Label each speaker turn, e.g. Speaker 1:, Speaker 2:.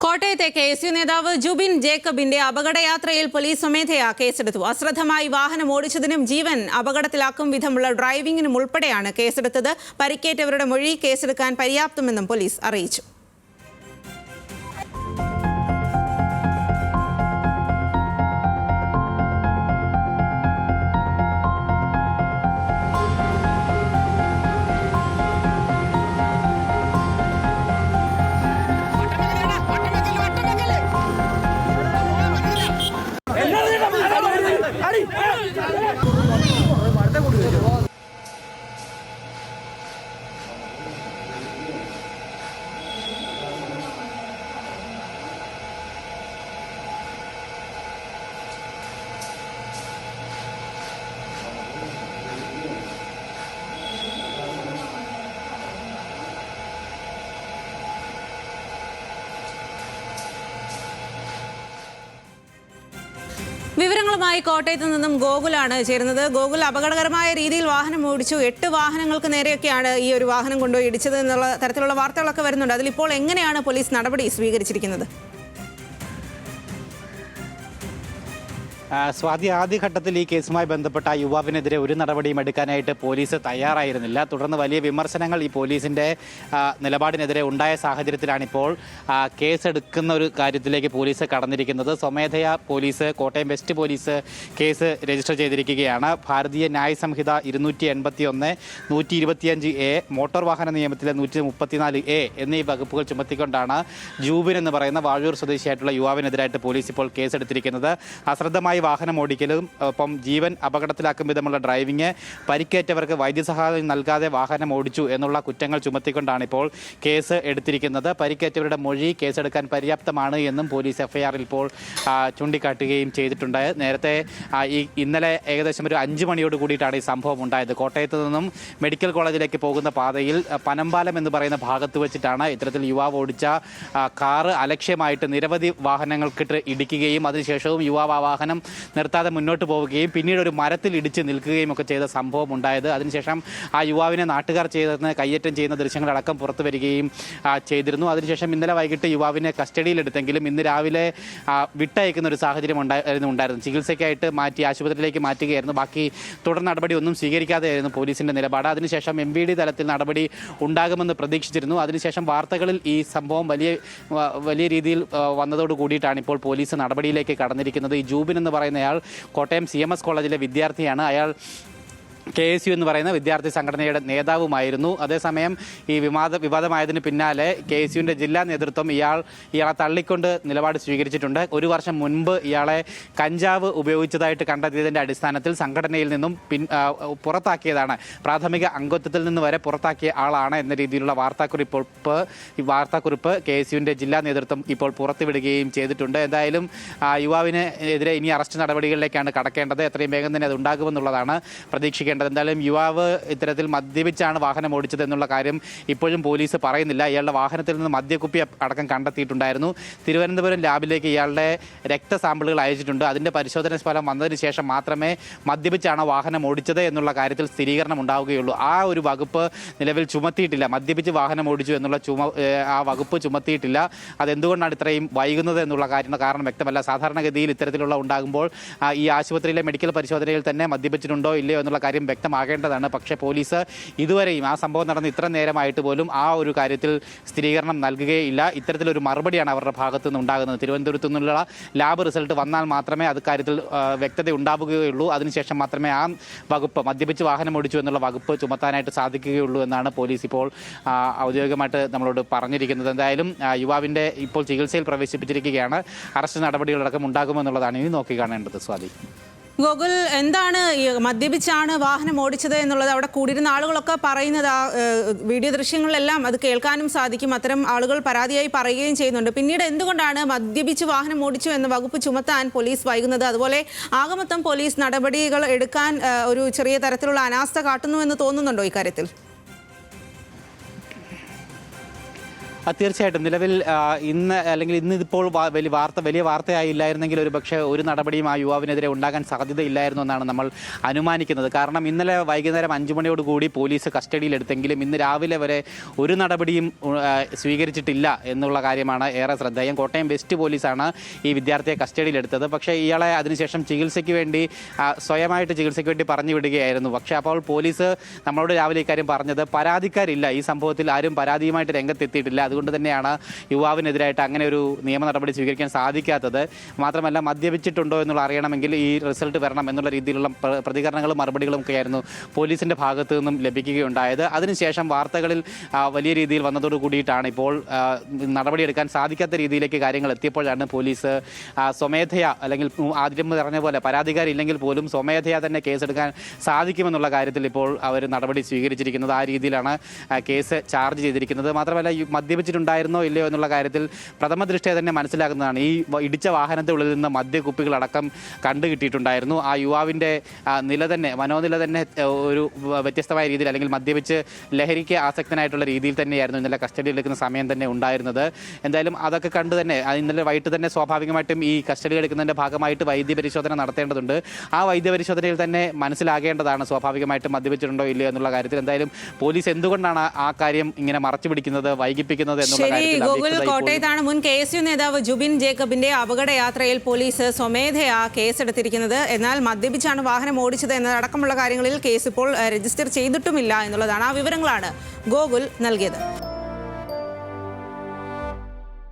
Speaker 1: കോട്ടയത്തെ കെ.എസ്.യു നേതാവ് ജുബിൻ ജേക്കബിന്റെ അപകടയാത്രയിൽ പോലീസ് സ്വമേധയാ കേസെടുത്തു. അശ്രദ്ധമായി വാഹനം ഓടിച്ചതിനും ജീവൻ അപകടത്തിലാക്കും വിധമുള്ള ഡ്രൈവിംഗിനും ഉൾപ്പെടെയാണ് കേസെടുത്തത്. പരിക്കേറ്റവരുടെ മൊഴി കേസെടുക്കാൻ പര്യാപ്തമെന്നും പോലീസ് അറിയിച്ചു. വിവരങ്ങളുമായി കോട്ടയത്ത് നിന്നും ഗോകുലാണ് ചേരുന്നത്. ഗോകുൽ, അപകടകരമായ രീതിയിൽ വാഹനം ഓടിച്ചു, 8 വാഹനങ്ങൾക്ക് നേരെയൊക്കെയാണ് ഈ ഒരു വാഹനം കൊണ്ടുപോയി ഇടിച്ചത് എന്നുള്ള തരത്തിലുള്ള വാർത്തകളൊക്കെ വരുന്നുണ്ട്. അതിലിപ്പോൾ എങ്ങനെയാണ് പോലീസ് നടപടി സ്വീകരിച്ചിരിക്കുന്നത്?
Speaker 2: സ്വാതി, ആദ്യഘട്ടത്തിൽ ഈ കേസുമായി ബന്ധപ്പെട്ട യുവാവിനെതിരെ ഒരു നടപടിയും എടുക്കാനായിട്ട് പോലീസ് തയ്യാറായിരുന്നില്ല. തുടർന്ന് വലിയ വിമർശനങ്ങൾ ഈ പോലീസിൻ്റെ നിലപാടിനെതിരെ ഉണ്ടായ സാഹചര്യത്തിലാണിപ്പോൾ കേസെടുക്കുന്ന ഒരു കാര്യത്തിലേക്ക് പോലീസ് കടന്നിരിക്കുന്നത്. സ്വമേധയാ police, Kottayam west police case register ചെയ്തിരിക്കുകയാണ്. ഭാരതീയ ന്യായ സംഹിത 281, 125A, മോട്ടോർ വാഹന നിയമത്തിലെ 134A എന്നീ വകുപ്പുകൾ ചുമത്തിക്കൊണ്ടാണ് ജൂബിൻ എന്ന് പറയുന്ന വാഴൂർ സ്വദേശിയായിട്ടുള്ള യുവാവിനെതിരായിട്ട് പോലീസ് ഇപ്പോൾ കേസെടുത്തിരിക്കുന്നത്. അശ്രദ്ധമായി വാഹനം ഓടിക്കലും ഒപ്പം ജീവൻ അപകടത്തിലാക്കും വിധമുള്ള ഡ്രൈവിംഗ്, പരിക്കേറ്റവർക്ക് വൈദ്യസഹായം നൽകാതെ വാഹനം ഓടിച്ചു എന്നുള്ള കുറ്റങ്ങൾ ചുമത്തിക്കൊണ്ടാണ് ഇപ്പോൾ കേസ് എടുത്തിരിക്കുന്നത്. പരിക്കേറ്റവരുടെ മൊഴി കേസെടുക്കാൻ പര്യാപ്തമാണ് എന്നും പോലീസ് എഫ്ഐആറിൽ ഇപ്പോൾ ചൂണ്ടിക്കാട്ടുകയും ചെയ്തിട്ടുണ്ട്. നേരത്തെ ഇന്നലെ ഏകദേശം ഒരു 5 മണിയോട് കൂടിയിട്ടാണ് ഈ സംഭവം ഉണ്ടായത്. കോട്ടയത്ത് നിന്നും മെഡിക്കൽ കോളേജിലേക്ക് പോകുന്ന പാതയിൽ പനമ്പാലം എന്ന് പറയുന്ന ഭാഗത്ത് വെച്ചിട്ടാണ് ഇത്തരത്തിൽ യുവാവ് ഓടിച്ച കാറ് അലക്ഷ്യമായിട്ട് നിരവധി വാഹനങ്ങൾക്കിട്ട് ഇടിക്കുകയും അതിനുശേഷവും യുവാവ് ആ വാഹനം നിർത്താതെ മുന്നോട്ട് പോവുകയും പിന്നീട് ഒരു മരത്തിൽ ഇടിച്ച് നിൽക്കുകയും ഒക്കെ ചെയ്ത സംഭവം ഉണ്ടായത്. അതിനുശേഷം ആ യുവാവിനെ നാട്ടുകാർ ചെയ്തെന്ന് കയ്യേറ്റം ചെയ്യുന്ന ദൃശ്യങ്ങളടക്കം പുറത്തു വരികയും ചെയ്തിരുന്നു. അതിനുശേഷം ഇന്നലെ വൈകിട്ട് യുവാവിനെ കസ്റ്റഡിയിലെടുത്തെങ്കിലും ഇന്ന് രാവിലെ വിട്ടയക്കുന്ന ഒരു സാഹചര്യം ഉണ്ടായിരുന്നു. ചികിത്സയ്ക്കായിട്ട് മാറ്റി ആശുപത്രിയിലേക്ക് മാറ്റുകയായിരുന്നു. ബാക്കി തുടർ നടപടി ഒന്നും സ്വീകരിക്കാതെയായിരുന്നു പോലീസിൻ്റെ നിലപാട്. അതിനുശേഷം MVD തലത്തിൽ നടപടി ഉണ്ടാകുമെന്ന് പ്രതീക്ഷിച്ചിരുന്നു. അതിനുശേഷം വാർത്തകളിൽ ഈ സംഭവം വലിയ രീതിയിൽ വന്നതോട് കൂടിയിട്ടാണ് ഇപ്പോൾ പോലീസ് നടപടിയിലേക്ക് കടന്നിരിക്കുന്നത്. ഈ ജൂബിൻ എന്ന് പറയുന്നയാൾ കോട്ടയം CMS കോളേജിലെ വിദ്യാർത്ഥിയാണ്. അയാൾ KSU എന്ന് പറയുന്ന വിദ്യാർത്ഥി സംഘടനയുടെ നേതാവുമായിരുന്നു. അതേസമയം ഈ വിവാദമായതിന് പിന്നാലെ KSUവിൻ്റെ ജില്ലാ നേതൃത്വം ഇയാളെ തള്ളിക്കൊണ്ട് നിലപാട് സ്വീകരിച്ചിട്ടുണ്ട്. 1 വർഷം മുൻപ് ഇയാളെ കഞ്ചാവ് ഉപയോഗിച്ചതായിട്ട് കണ്ടെത്തിയതിൻ്റെ അടിസ്ഥാനത്തിൽ സംഘടനയിൽ നിന്നും പുറത്താക്കിയതാണ്. പ്രാഥമിക അംഗത്വത്തിൽ നിന്ന് വരെ പുറത്താക്കിയ ആളാണ് എന്ന രീതിയിലുള്ള വാർത്താക്കുറിപ്പ് KSUവിൻ്റെ ജില്ലാ നേതൃത്വം ഇപ്പോൾ പുറത്തുവിടുകയും ചെയ്തിട്ടുണ്ട്. എന്തായാലും യുവാവിനെതിരെ ഇനി അറസ്റ്റ് നടപടികളിലേക്കാണ് കടക്കേണ്ടത്. എത്രയും വേഗം തന്നെ അത് ഉണ്ടാകുമെന്നുള്ളതാണ് പ്രതീക്ഷിക്കുന്നത്. എന്തായാലും യുവാവ് ഇത്തരത്തിൽ മദ്യപിച്ചാണ് വാഹനം ഓടിച്ചത് എന്നുള്ള കാര്യം ഇപ്പോഴും പോലീസ് പറയുന്നില്ല. ഇയാളുടെ വാഹനത്തിൽ നിന്ന് മദ്യക്കുപ്പി അടക്കം കണ്ടെത്തിയിട്ടുണ്ടായിരുന്നു. തിരുവനന്തപുരം ലാബിലേക്ക് ഇയാളുടെ രക്തസാമ്പിളുകൾ അയച്ചിട്ടുണ്ട്. അതിൻ്റെ പരിശോധന ഫലം വന്നതിന് ശേഷം മാത്രമേ മദ്യപിച്ചാണ് വാഹനം ഓടിച്ചത് എന്നുള്ള കാര്യത്തിൽ സ്ഥിരീകരണം ഉണ്ടാവുകയുള്ളൂ. ആ ഒരു വകുപ്പ് നിലവിൽ ചുമത്തിയിട്ടില്ല. മദ്യപിച്ച് വാഹനം ഓടിച്ചു എന്നുള്ള ആ വകുപ്പ് ചുമത്തിയിട്ടില്ല. അതെന്തുകൊണ്ടാണ് ഇത്രയും വൈകുന്നത് എന്നുള്ള കാരണം വ്യക്തമല്ല. സാധാരണഗതിയിൽ ഇത്തരത്തിലുള്ള ഉണ്ടാകുമ്പോൾ ഈ ആശുപത്രിയിലെ മെഡിക്കൽ പരിശോധനയിൽ തന്നെ മദ്യപിച്ചിട്ടുണ്ടോ ഇല്ലയോ എന്നുള്ള കാര്യം വ്യക്തമാകേണ്ടതാണ്. പക്ഷേ പോലീസ് ഇതുവരെയും ആ സംഭവം നടന്ന് ഇത്ര നേരമായിട്ട് പോലും ആ ഒരു കാര്യത്തിൽ സ്ഥിരീകരണം നൽകുകയില്ല. ഇത്തരത്തിലൊരു മറുപടിയാണ് അവരുടെ ഭാഗത്തു നിന്ന് ഉണ്ടാകുന്നത്. തിരുവനന്തപുരത്തു നിന്നുള്ള ലാബ് റിസൾട്ട് വന്നാൽ മാത്രമേ അത് കാര്യത്തിൽ വ്യക്തത ഉണ്ടാവുകയുള്ളൂ. അതിനുശേഷം മാത്രമേ ആ വകുപ്പ്, മദ്യപിച്ച് വാഹനം ഓടിച്ചു എന്നുള്ള വകുപ്പ് ചുമത്താനായിട്ട് സാധിക്കുകയുള്ളൂ എന്നാണ് പോലീസ് ഇപ്പോൾ ഔദ്യോഗികമായിട്ട് നമ്മളോട് പറഞ്ഞിരിക്കുന്നത്. എന്തായാലും യുവാവിൻ്റെ ഇപ്പോൾ ചികിത്സയിൽ പ്രവേശിപ്പിച്ചിരിക്കുകയാണ്. അറസ്റ്റ് നടപടികളടക്കം ഉണ്ടാകുമെന്നുള്ളതാണ് ഇനി നോക്കിക്കാണേണ്ടത്. സ്വാതി.
Speaker 1: ഗോകുൽ, എന്താണ് മദ്യപിച്ചാണ് വാഹനം ഓടിച്ചത് എന്നുള്ളത് അവിടെ കൂടിയിരുന്ന ആളുകളൊക്കെ പറയുന്നത്? വീഡിയോ ദൃശ്യങ്ങളിലെല്ലാം അത് കേൾക്കാനും സാധിക്കും. അത്തരം ആളുകൾ പരാതിയായി പറയുകയും ചെയ്യുന്നുണ്ട്. പിന്നീട് എന്തുകൊണ്ടാണ് മദ്യപിച്ച് വാഹനം ഓടിച്ചു എന്ന വകുപ്പ് ചുമത്താൻ പോലീസ് വൈകുന്നത്? അതുപോലെ ആകമൊത്തം പോലീസ് നടപടികൾ എടുക്കാൻ ഒരു ചെറിയ തരത്തിലുള്ള അനാസ്ഥ കാട്ടുന്നു എന്ന് തോന്നുന്നുണ്ടോ ഇക്കാര്യത്തിൽ?
Speaker 2: തീർച്ചയായിട്ടും നിലവിൽ ഇന്ന് അല്ലെങ്കിൽ ഇന്നിപ്പോൾ വലിയ വാർത്തയായില്ലായിരുന്നെങ്കിൽ ഒരു പക്ഷേ ഒരു നടപടിയും ആ യുവാവിനെതിരെ ഉണ്ടാകാൻ സാധ്യതയില്ലായിരുന്നു എന്നാണ് നമ്മൾ അനുമാനിക്കുന്നത്. കാരണം ഇന്നലെ വൈകുന്നേരം 5 മണിയോടുകൂടി പോലീസ് കസ്റ്റഡിയിലെടുത്തെങ്കിലും ഇന്ന് രാവിലെ വരെ ഒരു നടപടിയും സ്വീകരിച്ചിട്ടില്ല എന്നുള്ള കാര്യമാണ് ഏറെ ശ്രദ്ധേയം. കോട്ടയം വെസ്റ്റ് പോലീസാണ് ഈ വിദ്യാർത്ഥിയെ കസ്റ്റഡിയിലെടുത്തത്. പക്ഷേ ഇയാളെ അതിനുശേഷം ചികിത്സയ്ക്ക് വേണ്ടി സ്വയമായിട്ട് ചികിത്സയ്ക്ക് വേണ്ടി പറഞ്ഞു വിടുകയായിരുന്നു. പക്ഷേ അപ്പോൾ പോലീസ് നമ്മളോട് രാവിലെ ഇക്കാര്യം പറഞ്ഞത് പരാതിക്കാരില്ല, ഈ സംഭവത്തിൽ ആരും പരാതിയുമായിട്ട് രംഗത്തെത്തിയിട്ടില്ല. അതുകൊണ്ട് തന്നെയാണ് യുവാവിനെതിരായിട്ട് അങ്ങനെ ഒരു നിയമ നടപടി സ്വീകരിക്കാൻ സാധിക്കാത്തത്. മാത്രമല്ല മദ്യപിച്ചിട്ടുണ്ടോ എന്നുള്ള അറിയണമെങ്കിൽ ഈ റിസൾട്ട് വരണം എന്നുള്ള രീതിയിലുള്ള പ്രതികരണങ്ങളും മറുപടികളും ഒക്കെയായിരുന്നു പോലീസിൻ്റെ ഭാഗത്തു നിന്നും ലഭിക്കുകയുണ്ടായത്. അതിനുശേഷം വാർത്തകളിൽ വലിയ രീതിയിൽ വന്നതോടു കൂടിയിട്ടാണ് ഇപ്പോൾ നടപടിയെടുക്കാൻ സാധിക്കാത്ത രീതിയിലേക്ക് കാര്യങ്ങൾ എത്തിയപ്പോഴാണ് പോലീസ് സ്വമേധയാ അല്ലെങ്കിൽ ആദ്യം പറഞ്ഞ പോലെ പരാതിക്കാരില്ലെങ്കിൽ പോലും സ്വമേധയാ തന്നെ കേസെടുക്കാൻ സാധിക്കുമെന്നുള്ള കാര്യത്തിൽ ഇപ്പോൾ അവർ നടപടി സ്വീകരിച്ചിരിക്കുന്നത്. ആ രീതിയിലാണ് കേസ് ചാർജ് ചെയ്തിരിക്കുന്നത്. മാത്രമല്ല മദ്യപിച്ചിട്ടുണ്ടായിരുന്നോ ഇല്ലയോ എന്നുള്ള കാര്യത്തിൽ പ്രഥമ ദൃഷ്ട്യാ തന്നെ മനസ്സിലാക്കുന്നതാണ്. ഈ ഇടിച്ച വാഹനത്തിനുള്ളിൽ നിന്ന് മദ്യക്കുപ്പികളടക്കം കണ്ടുകിട്ടിയിട്ടുണ്ടായിരുന്നു. ആ യുവാവിൻ്റെ മനോനില തന്നെ ഒരു വ്യത്യസ്തമായ രീതിയിൽ അല്ലെങ്കിൽ മദ്യപിച്ച് ലഹരിക്ക് ആസക്തനായിട്ടുള്ള രീതിയിൽ തന്നെയായിരുന്നു ഇന്നലെ കസ്റ്റഡിയിലെടുക്കുന്ന സമയം തന്നെ ഉണ്ടായിരുന്നത്. എന്തായാലും അതൊക്കെ കണ്ട് തന്നെ ഇന്നലെ വൈകിട്ട് തന്നെ സ്വാഭാവികമായിട്ടും ഈ കസ്റ്റഡിയിലെടുക്കുന്നതിൻ്റെ ഭാഗമായിട്ട് വൈദ്യപരിശോധന നടത്തേണ്ടതുണ്ട്. ആ വൈദ്യപരിശോധനയിൽ തന്നെ മനസ്സിലാകേണ്ടതാണ് സ്വാഭാവികമായിട്ടും മദ്യപിച്ചിട്ടുണ്ടോ ഇല്ലയോ എന്നുള്ള കാര്യത്തിൽ. എന്തായാലും പോലീസ് എന്തുകൊണ്ടാണ് ആ കാര്യം ഇങ്ങനെ മറച്ചു പിടിക്കുന്നത്, വൈകിപ്പിക്കുന്നത് എന്നുള്ള കാര്യത്തിൽ
Speaker 1: ഗോകുൽ, കോട്ടയത്താണ് മുൻ KSU നേതാവ് ജുബിൻ ജേക്കബിന്റെ അപകടയാത്രയിൽ പോലീസ് സ്വമേധയാ കേസെടുത്തിരിക്കുന്നത്. എന്നാൽ മദ്യപിച്ചാണ് വാഹനം ഓടിച്ചത് എന്നതടക്കമുള്ള കാര്യങ്ങളിൽ കേസ് ഇപ്പോൾ രജിസ്റ്റർ ചെയ്തിട്ടുമില്ല എന്നുള്ളതാണ്. ആ വിവരങ്ങളാണ് ഗോകുൽ നൽകിയത്.